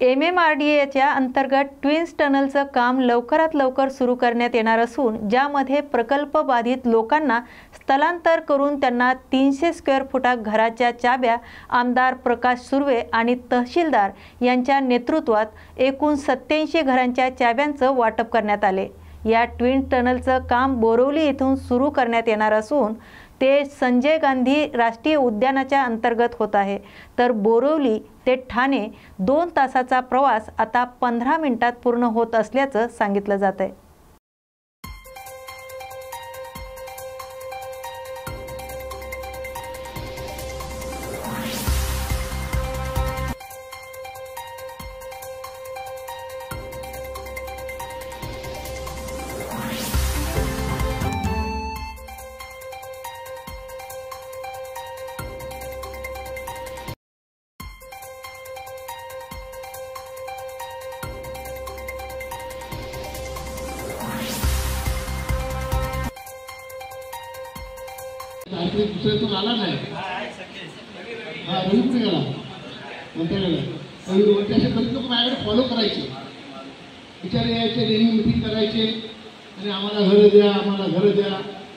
MMRDAच्या अंतर्गत ट्विन्स टनलचं काम लवकरात लवकर सुरू करण्यात येणार असून ज्यामध्ये प्रकल्प बाधित लोकांना स्थलांतर करून त्यांना 300 स्क्वेअर फुटा घराच्या चाव्या आमदार प्रकाश सुर्वे आणि तहसीलदार यांच्या नेतृत्वात एकूण 87 घरांच्या चाव्यांचं वाटप करण्यात आले। या ट्विन टनलचं काम बोरिवली येथून सुरू करण्यात येणार असून ते संजय गांधी राष्ट्रीय उद्यानाच्या अंतर्गत होत आहे, तर बोरिवली ते ठाणे 2 तासाचा प्रवास आता 15 मिनिटात पूर्ण होत असल्याचं सांगितलं जात आहे। दुसऱ्यातून आला नाही गेला माझ्याकडे फॉलो करायचे, विचार यायचे, नेहमी मिटिंग करायचे आणि आम्हाला घरं द्या, आम्हाला घरं द्या।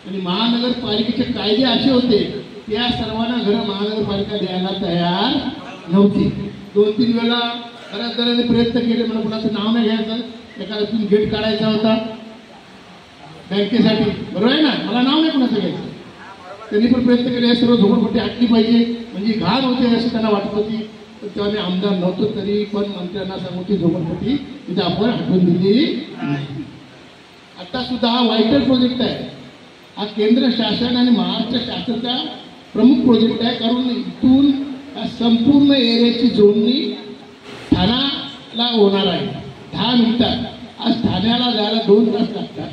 आणि महानगरपालिकेचे कायदे असे होते त्या सर्वांना घरं महानगरपालिका द्यायला तयार नव्हती। 2-3 वेळा बऱ्याच जणांनी प्रयत्न केले, मला कुणाचं नाव नाही घ्यायचं, एखाद्यातून गेट काढायचा होता बँकेसाठी, बरोबर आहे ना, मला नाव नाही कुणाचं घ्यायचं, त्यांनी पण प्रयत्न केले, हे सर्व झोपडपट्टी हटली पाहिजे, म्हणजे घाण होते अशी त्यांना वाटत होती। तर तेव्हा मी आमदार नव्हतो तरी पण मंत्र्यांना सांगून ती झोपडपट्टी तिथे आपण हटवून दिली। आता सुद्धा हा व्हायटल प्रोजेक्ट आहे, हा केंद्र शासन आणि महाराष्ट्र शासनाचा प्रमुख प्रोजेक्ट आहे, कारण इथून संपूर्ण एरियाची जोडणी ठाण्याला होणार आहे 10 मिनिटात। आज ठाण्याला जायला 2 तास लागतात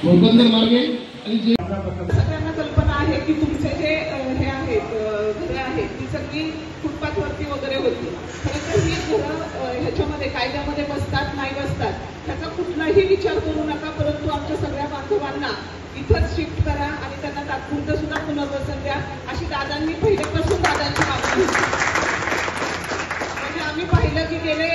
घोडबंदर मार्गे। आणि जे सगळ्यांना कल्पना आहे की तुमचे जे हे आहेत घरं आहेत ती सगळी फुटपाथवरती वगैरे होती। खरं तर ही घरं ह्याच्यामध्ये कायद्यामध्ये बसतात नाही बसतात त्याचा कुठलाही विचार करू नका, परंतु आमच्या सगळ्या बांधवांना इथंच शिफ्ट करा आणि त्यांना तात्पुरतं सुद्धा पुनर्वसन द्या, अशी दादांनी पहिल्यापासून दादांची मागणी होती। म्हणजे आम्ही पाहिलं की गेले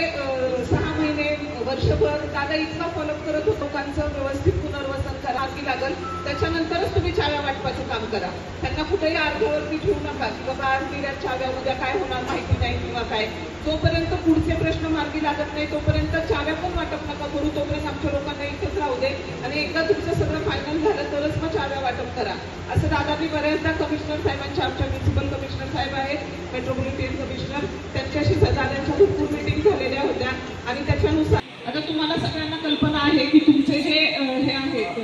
6 महिने वर्षभर दादा इतका फॉलोअप करत होतो, लोकांचं व्यवस्थित पुनर्वसन करावी लागेल, त्याच्यानंतरच तुम्ही चाव्या वाटपाचं काम करा। त्यांना कुठेही अर्ध्यावरती ठेवू नका की बाबा आज दिल्या चाव्या उद्या काय होणार माहिती नाही किंवा काय, जोपर्यंत पुढचे प्रश्न मार्गी लागत नाही तोपर्यंत चाव्या पण वाटप नका करू, तोपर्यंत आमच्या लोकांना इथेच राहू दे आणि एकदा तुमचं सगळं फायनल झालं तरच मग चाव्या वाटप करा, असं दादांनी बऱ्याचदा कमिशनर साहेबांच्या, आमच्या म्युन्सिपल कमिशनर साहेब आहेत, मेट्रोपॉलिटन कमिशनर, त्यांच्याशी दादांच्या भरपूर मीटिंग झालेल्या होत्या। आणि त्याच्यानुसार आता तुम्हाला सगळ्यांना कल्पना आहे की तुमचे जे हे आहेत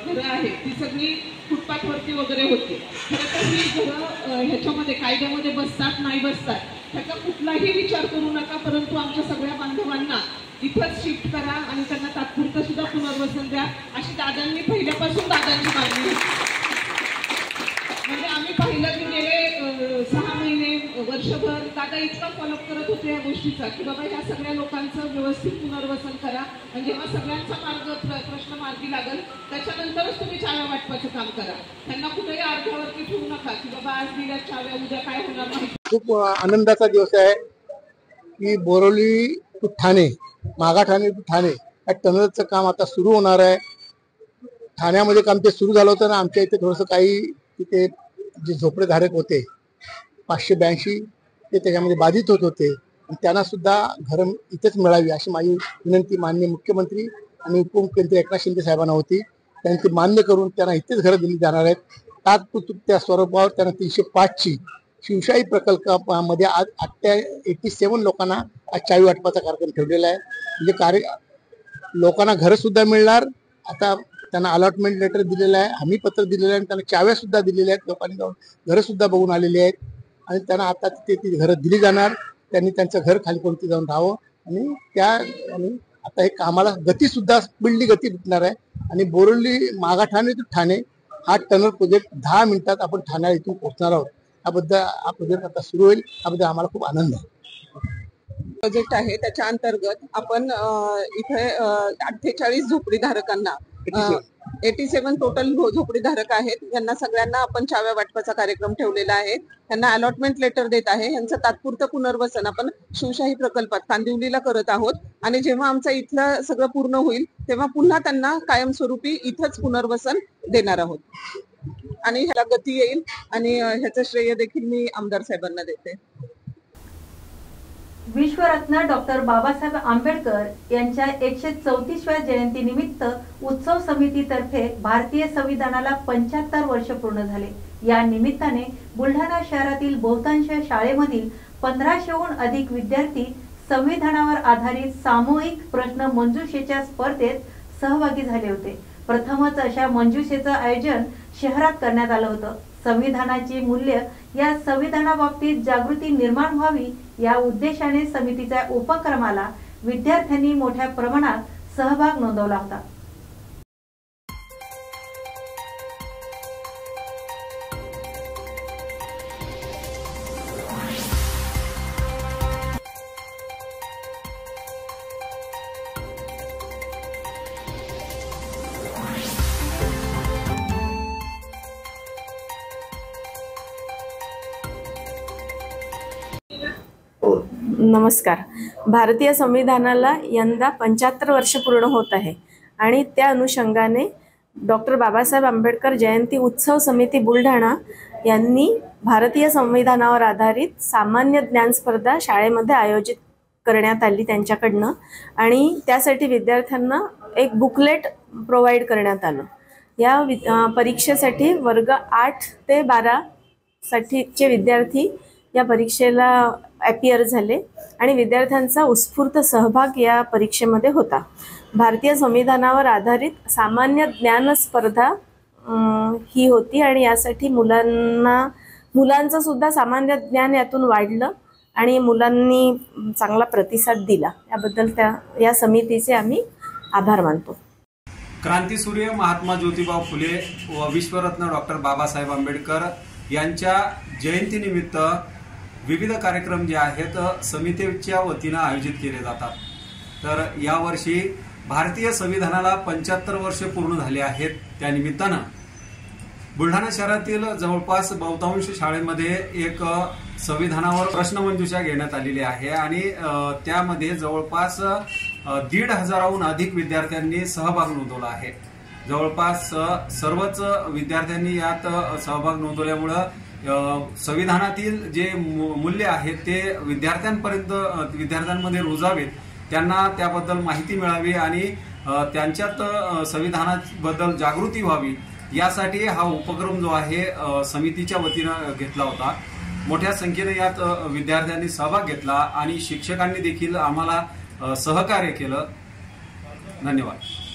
घरं आहेत ती सगळी फुटपाथवरती वगैरे होती। खरं तर ही घरं ह्याच्यामध्ये कायद्यामध्ये बसतात नाही बसतात त्याचा कुठलाही विचार करू नका, परंतु आमच्या सगळ्या बांधवांना इथंच शिफ्ट करा आणि त्यांना तात्पुरतं सुद्धा पुनर्वसन द्या, अशी दादांनी पहिल्यापासून दादांची मागणी होती। म्हणजे आम्ही पाहिलं की गेले 6 महिने वर्षभर दादा इतका फॉलोअप करत होते या गोष्टीचा की बाबा ह्या सगळ्या लोकांचं व्यवस्थित पुनर्वसन करा, म्हणजे जेव्हा सगळ्यांचा प्रश्न मार्गी लागेल त्याच्यानंतरच तुम्ही चाव्या वाटपाचं काम करा, त्यांना कुठेही अर्ध्यावरती ठेवू नका की बाबा आज दिल्या चाव्या उद्या काय होणार माहिती। खूप आनंदाचा दिवस आहे की बोरिवली टू ठाणे, मागाठाणे टू ठाणे या टनलचं काम आता सुरू होणार आहे। ठाण्यामध्ये काम ते सुरू झालं होतं ना, आमच्या इथे थोडंसं काही तिथे जे झोपडेधारक होते 582 ते त्याच्यामध्ये बाधित होत होते आणि त्यांना सुद्धा घरं इथेच मिळावी अशी माझी विनंती माननीय मुख्यमंत्री आणि उपमुख्यमंत्री एकनाथ शिंदे साहेबांना होती। त्यांनी ते मान्य करून त्यांना इथेच घरं दिली जाणार आहेत। तात्पुरत्या स्वरूपावर त्यांना 305ची शिवशाही प्रकल्पामध्ये आज 87 लोकांना आज चावी वाटपाचा कार्यक्रम ठेवलेला आहे। म्हणजे लोकांना घरं सुद्धा मिळणार, आता त्यांना अलॉटमेंट लेटर दिलेलं आहे, हमी पत्र दिलेलं आहे आणि त्यांना चाव्या सुद्धा दिलेल्या आहेत, लोकांनी जाऊन घरं सुद्धा बघून आलेली आहेत आणि त्यांना आता तिथे ती घरं दिली जाणार। त्यांनी त्यांचं घर खाली कोणती जाऊन राहावं आणि आता हे कामाला गती सुद्धा स्पीडली गती भेटणार आहे आणि बोरिवली मागाठाणे ते ठाणे हा टनल प्रोजेक्ट 10 मिनिटात आपण ठाण्याला इथून पोहोचणार आहोत। याबद्दल हा प्रोजेक्ट आता सुरू होईल, याबद्दल आम्हाला खूप आनंद आहे। प्रोजेक्ट आहे त्याच्या अंतर्गत आपण इथे 48 झोपडीधारकांना 87 टोटल झोपडीधारक आहेत. यांना सगळ्यांना आपण चाव्या वाटपाचा कार्यक्रम ठेवलेला आहे. त्यांना अलॉटमेंट लेटर देत आहे. यांचं तात्पुरतं पुनर्वसन आपण शिवशाही प्रकल्पात कांदिवलीला करत आहोत आणि जेव्हा आमचं इथलं सगळं पूर्ण होईल तेव्हा पुन्हा त्यांना कायमस्वरूपी इथंच पुनर्वसन देणार आहोत आणि ह्याला गती येईल आणि ह्याचं श्रेय देखील मी आमदार साहेबांना देते. विश्वरत्न डॉक्टर बाबासाहेब आंबेडकर यांच्या 134व्या जयंतीनिमित्त उत्सव समितीतर्फे भारतीय संविधानाला 75 वर्ष पूर्ण झाले. या निमित्ताने बुलढाणा शहरातील बहुतांश शाळेमधील 1500हून अधिक विद्यार्थी संविधानावर आधारित सामूहिक प्रश्न मंजुषेच्या स्पर्धेत सहभागी झाले होते. प्रथमच अशा मंजुषेचं आयोजन शहरात करण्यात आलं होतं. संविधानाची मूल्य या संविधानाबाबतीत जागृती निर्माण व्हावी या उद्देशाने समितीच्या उपक्रमाला विद्यार्थ्यांनी मोठ्या प्रमाणात सहभाग नोंदवला होता. नमस्कार. भारतीय संविधानाला यंदा 75 वर्ष पूर्ण होत आहे आणि त्या अनुषंगाने डॉक्टर बाबासाहेब आंबेडकर जयंती उत्सव समिती बुलढाणा यांनी भारतीय संविधानावर आधारित सामान्य ज्ञान स्पर्धा शाळेमध्ये आयोजित करण्यात आली त्यांच्याकडनं आणि त्यासाठी विद्यार्थ्यांना एक बुकलेट प्रोव्हाइड करण्यात आलं. या परीक्षेसाठी वर्ग 8 ते 12 साठीचे विद्यार्थी या परीक्षेला ॲपियर झाले आणि विद्यार्थ्यांचा उत्स्फूर्त सहभाग या परीक्षेमध्ये होता. भारतीय संविधानावर आधारित सामान्य ज्ञान स्पर्धा ही होती आणि यासाठी मुलांचं सुद्धा सामान्य ज्ञान यातून वाढलं आणि मुलांनी चांगला प्रतिसाद दिला. याबद्दल या समितीचे आम्ही आभार मानतो. क्रांतीसूर्य महात्मा ज्योतिबा फुले व विश्वरत्न डॉक्टर बाबासाहेब आंबेडकर यांच्या जयंतीनिमित्त विविध कार्यक्रम जे आहेत समितीच्या वतीनं आयोजित केले जातात. तर यावर्षी भारतीय संविधानाला 75 वर्ष पूर्ण झाले आहेत. त्यानिमित्तानं बुलढाणा शहरातील जवळपास बहुतांश शाळेमध्ये एक संविधानावर प्रश्नमंजुषा घेण्यात आलेली आहे आणि त्यामध्ये जवळपास 1,500हून अधिक विद्यार्थ्यांनी सहभाग नोंदवला आहे. जवळपास सर्वच विद्यार्थ्यांनी यात सहभाग नोंदवल्यामुळं संविधानातील जे मूल्य आहेत ते विद्यार्थ्यांमध्ये रुजावेत, त्यांना त्याबद्दल माहिती मिळावी आणि त्यांच्यात संविधानाबद्दल जागृती व्हावी यासाठी हा उपक्रम जो आहे समितीच्या वतीनं घेतला होता. मोठ्या संख्येने यात विद्यार्थ्यांनी सहभाग घेतला आणि शिक्षकांनी देखील आम्हाला सहकार्य केलं. धन्यवाद.